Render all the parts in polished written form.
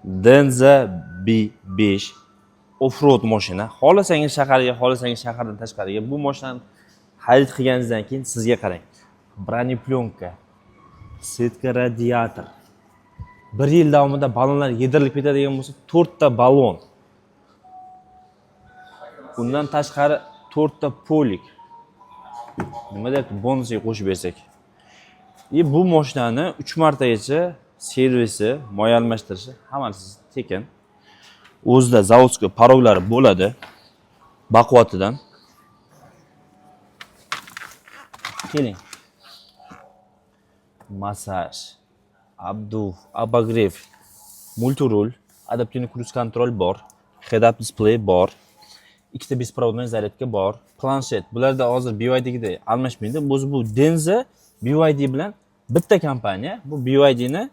Denza B5 off-road mashina. Xohlasangiz shaharga, xohlasangiz shahardan tashqariga bu mashinani xarid qilganingizdan keyin sizga qarang. Broneplyonka, setka radiator. 1 yil davomida ballonlar yedirilib ketadigan bo'lsa, 4 ta ballon. Undan tashqari 4 ta polik. Nima deb bonusga qo'shib bersak. Bu mashinani 3 martagacha servisi, moy almashtirishi hammasi tekin. O'zida zavodskiy paroglari bo'ladi. Baquvvatidan. Keling. Massaj, abduf, abagrev, multirul, adaptivniy cruise control bor, head-up display bor, ikkita беспроводной zaryadka bor, planshet. Bularda hozir BYD'ga almashmaydi. Bu Denza BYD bilan bitta kompaniya. Bu BYD'ni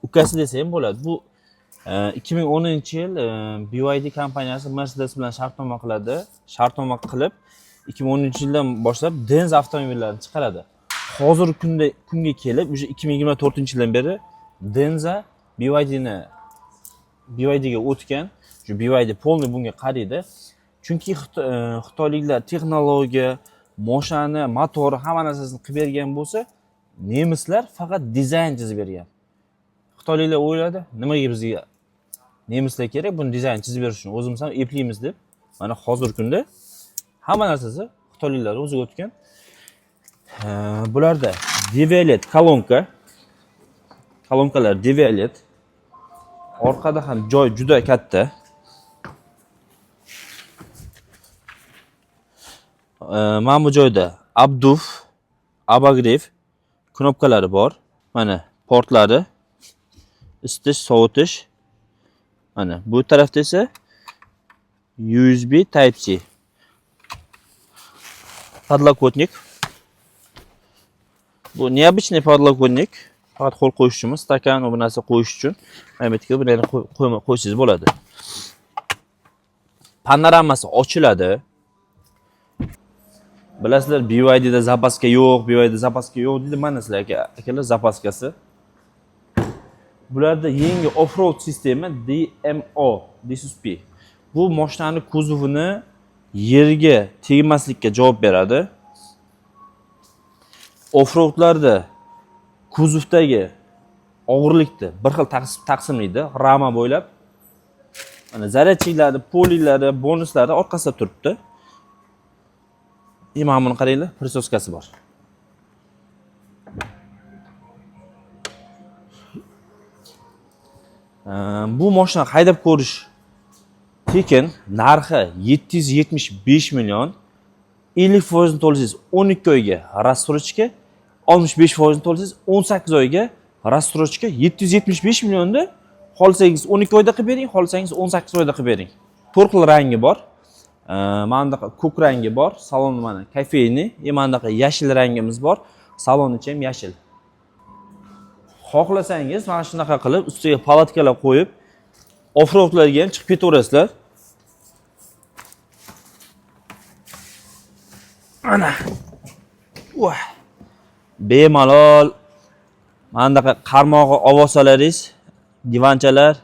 ukasi desa ham bo'ladi. Bu 2010-yil BYD kompaniyasi Mercedes bilan shartnoma qiladi. Shartnoma qilib 2010-yildan boshlab Denza avtomobillarini chiqaradi. Hozirgi kunga kelib, o'sha 2024-yildan beri Denza BYDga o'tgan. Shu BYD polni bunga qaraydi. Chunki xitoyliklar texnologiya, mashinani, motori, hamma narsasini qilib bergan bo'lsa, nemislar faqat dizayn chizib bergan. Xitoyliklar o'yladi, nimaga bizga nemislar kerak, buni dizayn chizib berish uchun o'zimiz ham eplaymiz deb. Mana hozirgi kunda hamma narsasi xitoyliklar o'ziga o'tgan. Bularda Devialet kolonkalar Devialet. Orqada ham joy juda katta. Mana bu joyda abduf, abagrev knopkalari bor. Mana portlari, isitish, sovutish. Mana bu tarafda esa USB Type-C. Подлокотник. Bu необычный подлокотник. Faqat qo'l qo'yish uchun, stakan va bu narsa qo'yish uchun. Mana bu yerga buni qo'ysangiz bo'ladi. Panoramasi ochiladi. Bilasizlar, BYDda zapaska yo'q, BYDda zapaska yo'q deydi. Mana sizlarga akalar zapaskasi. Bularda yangi off-road sistemi DMO, DSP. Bu mashinani kuzovini yerga tegmaslikka javob beradi. Off-roadlarda kuzovdagi og'irlikni bir xil taqsimlaydi, rama bo'ylab. Mana zaryadchiklari, poliklari, bonuslari orqasida turibdi. Mana buni qaranglar, prisoskasi bor. Bu mashina haydab ko'rish tekin, narxi 775 million. 50% to'lasangiz 12 oyga рассрочка, 65% to'lasangiz 18 oyga рассрочка. 775 millionni xohlasangiz 12 oyda qilib bering, xohlasangiz 18 oyda qilib bering. 4 xil rangi bor. Mana bunaqa ko'k rangi bor, salon mana kafeyniy, mana bunaqa yashil rangimiz bor, salon ichi ham yashil. Xohlasangiz mana shunaqa qilib ustiga palatkalar qo'yib, off-roadlarga ham chiqib ketaverasizlar. Ana. Bemalol mana bunaqa qarmog'i olib olsalaringiz, divanchalar,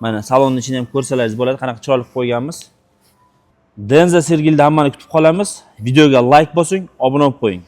mana salon ichini ham ko'rsalaringiz bo'ladi, qanaqa chiroyli qo'yganmiz. Denza Sergelda hammani kutib qolamiz. Videoga like bosing, obuna bo'lib qo'ying.